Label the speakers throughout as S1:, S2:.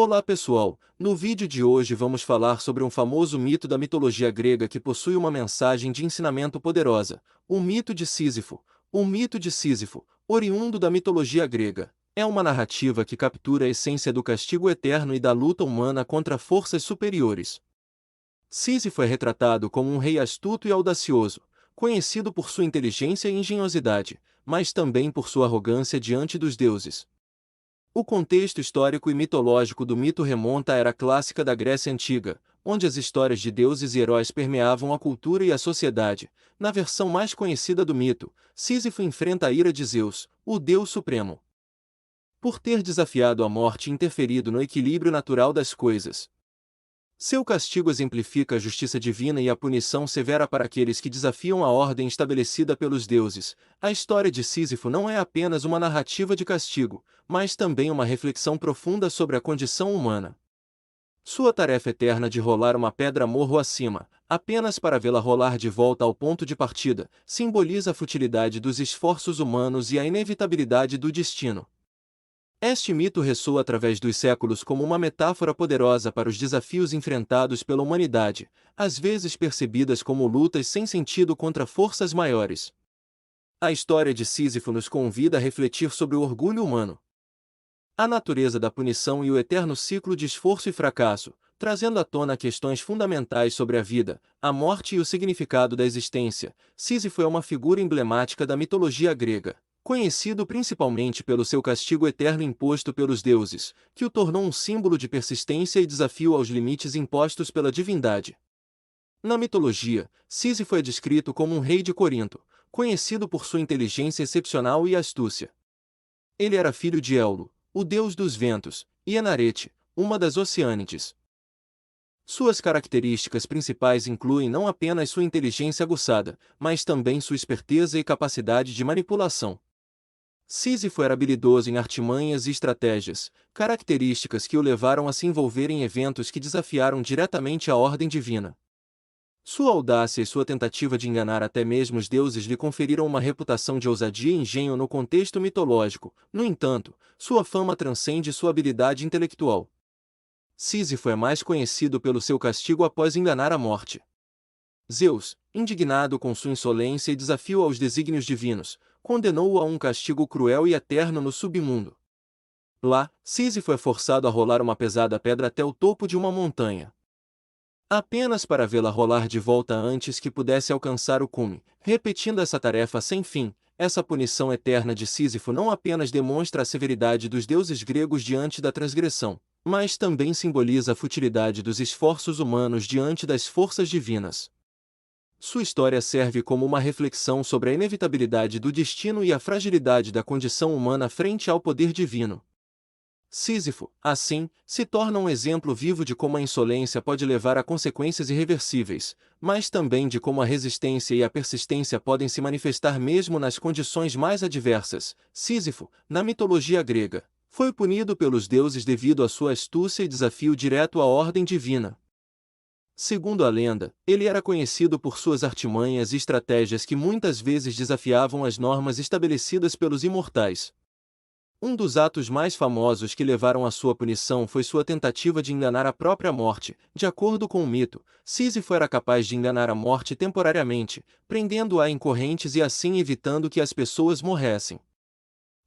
S1: Olá pessoal, no vídeo de hoje vamos falar sobre um famoso mito da mitologia grega que possui uma mensagem de ensinamento poderosa, o mito de Sísifo. O mito de Sísifo, oriundo da mitologia grega, é uma narrativa que captura a essência do castigo eterno e da luta humana contra forças superiores. Sísifo é retratado como um rei astuto e audacioso, conhecido por sua inteligência e engenhosidade, mas também por sua arrogância diante dos deuses. O contexto histórico e mitológico do mito remonta à era clássica da Grécia Antiga, onde as histórias de deuses e heróis permeavam a cultura e a sociedade. Na versão mais conhecida do mito, Sísifo enfrenta a ira de Zeus, o deus supremo, por ter desafiado a morte e interferido no equilíbrio natural das coisas. Seu castigo exemplifica a justiça divina e a punição severa para aqueles que desafiam a ordem estabelecida pelos deuses. A história de Sísifo não é apenas uma narrativa de castigo, mas também uma reflexão profunda sobre a condição humana. Sua tarefa eterna de rolar uma pedra morro acima, apenas para vê-la rolar de volta ao ponto de partida, simboliza a futilidade dos esforços humanos e a inevitabilidade do destino. Este mito ressoa através dos séculos como uma metáfora poderosa para os desafios enfrentados pela humanidade, às vezes percebidas como lutas sem sentido contra forças maiores. A história de Sísifo nos convida a refletir sobre o orgulho humano, a natureza da punição e o eterno ciclo de esforço e fracasso, trazendo à tona questões fundamentais sobre a vida, a morte e o significado da existência. Sísifo é uma figura emblemática da mitologia grega, conhecido principalmente pelo seu castigo eterno imposto pelos deuses, que o tornou um símbolo de persistência e desafio aos limites impostos pela divindade. Na mitologia, Sísifo é descrito como um rei de Corinto, conhecido por sua inteligência excepcional e astúcia. Ele era filho de Éolo, o deus dos ventos, e Enarete, uma das Oceânides. Suas características principais incluem não apenas sua inteligência aguçada, mas também sua esperteza e capacidade de manipulação. Sísifo era habilidoso em artimanhas e estratégias, características que o levaram a se envolver em eventos que desafiaram diretamente a ordem divina. Sua audácia e sua tentativa de enganar até mesmo os deuses lhe conferiram uma reputação de ousadia e engenho no contexto mitológico. No entanto, sua fama transcende sua habilidade intelectual. Sísifo é mais conhecido pelo seu castigo após enganar a morte. Zeus, indignado com sua insolência e desafio aos desígnios divinos, condenou-o a um castigo cruel e eterno no submundo. Lá, Sísifo é forçado a rolar uma pesada pedra até o topo de uma montanha, apenas para vê-la rolar de volta antes que pudesse alcançar o cume. Repetindo essa tarefa sem fim, essa punição eterna de Sísifo não apenas demonstra a severidade dos deuses gregos diante da transgressão, mas também simboliza a futilidade dos esforços humanos diante das forças divinas. Sua história serve como uma reflexão sobre a inevitabilidade do destino e a fragilidade da condição humana frente ao poder divino. Sísifo, assim, se torna um exemplo vivo de como a insolência pode levar a consequências irreversíveis, mas também de como a resistência e a persistência podem se manifestar mesmo nas condições mais adversas. Sísifo, na mitologia grega, foi punido pelos deuses devido à sua astúcia e desafio direto à ordem divina. Segundo a lenda, ele era conhecido por suas artimanhas e estratégias que muitas vezes desafiavam as normas estabelecidas pelos imortais. Um dos atos mais famosos que levaram à sua punição foi sua tentativa de enganar a própria morte. De acordo com o mito, Sísifo era capaz de enganar a morte temporariamente, prendendo-a em correntes e assim evitando que as pessoas morressem.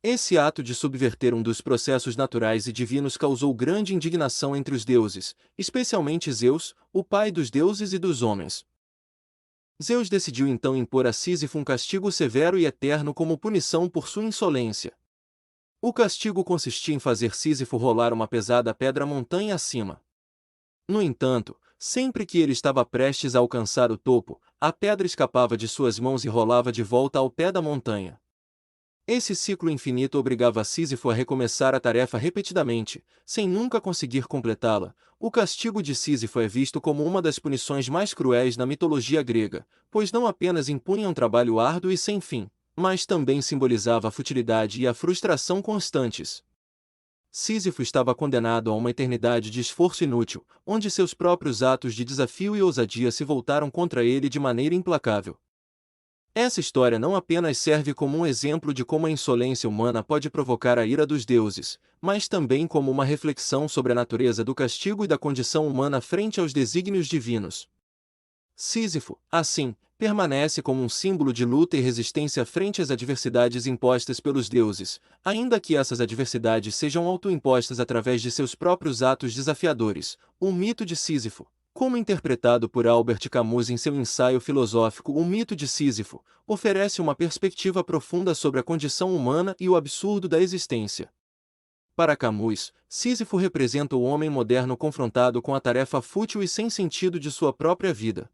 S1: Esse ato de subverter um dos processos naturais e divinos causou grande indignação entre os deuses, especialmente Zeus, o pai dos deuses e dos homens. Zeus decidiu então impor a Sísifo um castigo severo e eterno como punição por sua insolência. O castigo consistia em fazer Sísifo rolar uma pesada pedra montanha acima. No entanto, sempre que ele estava prestes a alcançar o topo, a pedra escapava de suas mãos e rolava de volta ao pé da montanha. Esse ciclo infinito obrigava Sísifo a recomeçar a tarefa repetidamente, sem nunca conseguir completá-la. O castigo de Sísifo é visto como uma das punições mais cruéis na mitologia grega, pois não apenas impunha um trabalho árduo e sem fim, mas também simbolizava a futilidade e a frustração constantes. Sísifo estava condenado a uma eternidade de esforço inútil, onde seus próprios atos de desafio e ousadia se voltaram contra ele de maneira implacável. Essa história não apenas serve como um exemplo de como a insolência humana pode provocar a ira dos deuses, mas também como uma reflexão sobre a natureza do castigo e da condição humana frente aos desígnios divinos. Sísifo, assim, permanece como um símbolo de luta e resistência frente às adversidades impostas pelos deuses, ainda que essas adversidades sejam autoimpostas através de seus próprios atos desafiadores. O mito de Sísifo, como interpretado por Albert Camus em seu ensaio filosófico O Mito de Sísifo, oferece uma perspectiva profunda sobre a condição humana e o absurdo da existência. Para Camus, Sísifo representa o homem moderno confrontado com a tarefa fútil e sem sentido de sua própria vida.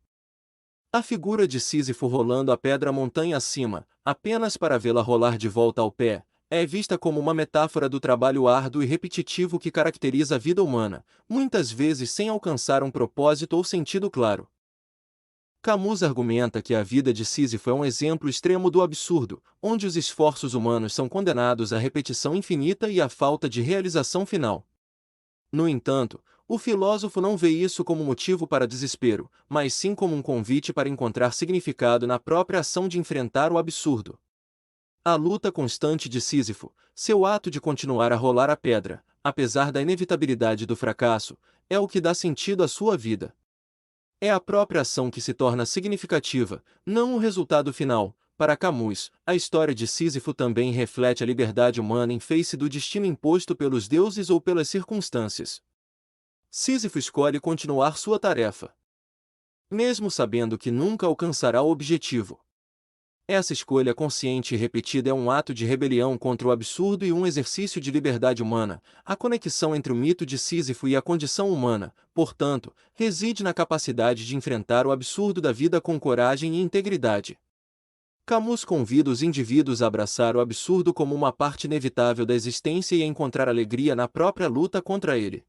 S1: A figura de Sísifo rolando a pedra montanha acima, apenas para vê-la rolar de volta ao pé, é vista como uma metáfora do trabalho árduo e repetitivo que caracteriza a vida humana, muitas vezes sem alcançar um propósito ou sentido claro. Camus argumenta que a vida de Sísifo é um exemplo extremo do absurdo, onde os esforços humanos são condenados à repetição infinita e à falta de realização final. No entanto, o filósofo não vê isso como motivo para desespero, mas sim como um convite para encontrar significado na própria ação de enfrentar o absurdo. A luta constante de Sísifo, seu ato de continuar a rolar a pedra, apesar da inevitabilidade do fracasso, é o que dá sentido à sua vida. É a própria ação que se torna significativa, não o resultado final. Para Camus, a história de Sísifo também reflete a liberdade humana em face do destino imposto pelos deuses ou pelas circunstâncias. Sísifo escolhe continuar sua tarefa, mesmo sabendo que nunca alcançará o objetivo. Essa escolha consciente e repetida é um ato de rebelião contra o absurdo e um exercício de liberdade humana. A conexão entre o mito de Sísifo e a condição humana, portanto, reside na capacidade de enfrentar o absurdo da vida com coragem e integridade. Camus convida os indivíduos a abraçar o absurdo como uma parte inevitável da existência e a encontrar alegria na própria luta contra ele.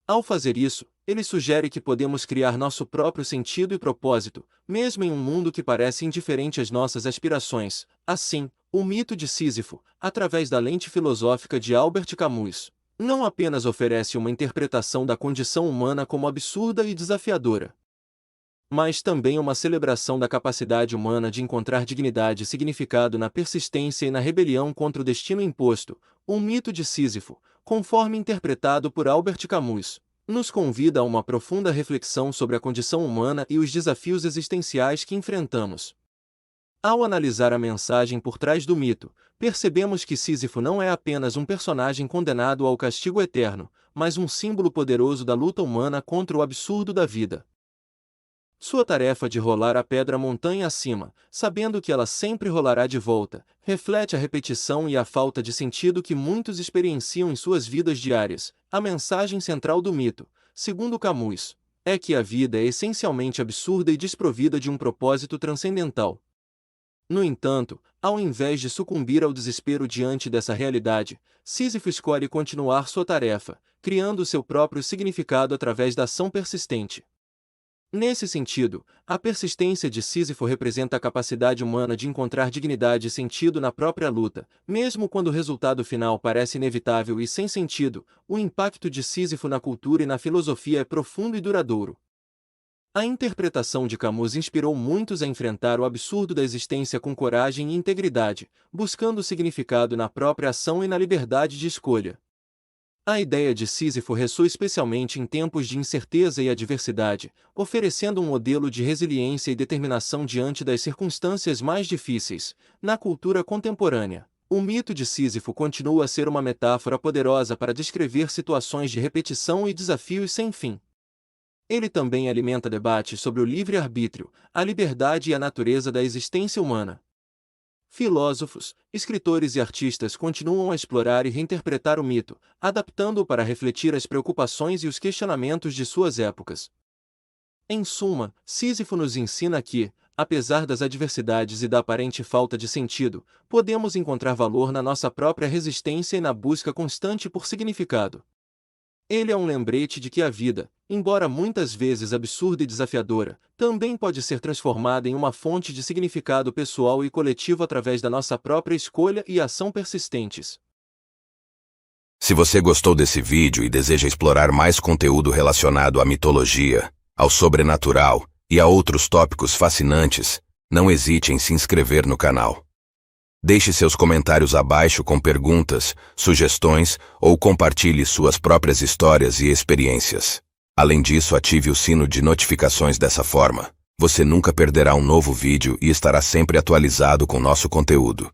S1: Ao fazer isso, ele sugere que podemos criar nosso próprio sentido e propósito, mesmo em um mundo que parece indiferente às nossas aspirações. Assim, o mito de Sísifo, através da lente filosófica de Albert Camus, não apenas oferece uma interpretação da condição humana como absurda e desafiadora, mas também uma celebração da capacidade humana de encontrar dignidade e significado na persistência e na rebelião contra o destino imposto. O mito de Sísifo, conforme interpretado por Albert Camus, nos convida a uma profunda reflexão sobre a condição humana e os desafios existenciais que enfrentamos. Ao analisar a mensagem por trás do mito, percebemos que Sísifo não é apenas um personagem condenado ao castigo eterno, mas um símbolo poderoso da luta humana contra o absurdo da vida. Sua tarefa de rolar a pedra montanha acima, sabendo que ela sempre rolará de volta, reflete a repetição e a falta de sentido que muitos experienciam em suas vidas diárias. A mensagem central do mito, segundo Camus, é que a vida é essencialmente absurda e desprovida de um propósito transcendental. No entanto, ao invés de sucumbir ao desespero diante dessa realidade, Sísifo escolhe continuar sua tarefa, criando seu próprio significado através da ação persistente. Nesse sentido, a persistência de Sísifo representa a capacidade humana de encontrar dignidade e sentido na própria luta, mesmo quando o resultado final parece inevitável e sem sentido. O impacto de Sísifo na cultura e na filosofia é profundo e duradouro. A interpretação de Camus inspirou muitos a enfrentar o absurdo da existência com coragem e integridade, buscando significado na própria ação e na liberdade de escolha. A ideia de Sísifo ressoa especialmente em tempos de incerteza e adversidade, oferecendo um modelo de resiliência e determinação diante das circunstâncias mais difíceis. Na cultura contemporânea, o mito de Sísifo continua a ser uma metáfora poderosa para descrever situações de repetição e desafios sem fim. Ele também alimenta debates sobre o livre-arbítrio, a liberdade e a natureza da existência humana. Filósofos, escritores e artistas continuam a explorar e reinterpretar o mito, adaptando-o para refletir as preocupações e os questionamentos de suas épocas. Em suma, Sísifo nos ensina que, apesar das adversidades e da aparente falta de sentido, podemos encontrar valor na nossa própria resistência e na busca constante por significado. Ele é um lembrete de que a vida, embora muitas vezes absurda e desafiadora, também pode ser transformada em uma fonte de significado pessoal e coletivo através da nossa própria escolha e ação persistentes.
S2: Se você gostou desse vídeo e deseja explorar mais conteúdo relacionado à mitologia, ao sobrenatural e a outros tópicos fascinantes, Não hesite em se inscrever no canal. Deixe seus comentários abaixo com perguntas, sugestões ou compartilhe suas próprias histórias e experiências. Além disso, ative o sino de notificações dessa forma. Você nunca perderá um novo vídeo e estará sempre atualizado com nosso conteúdo.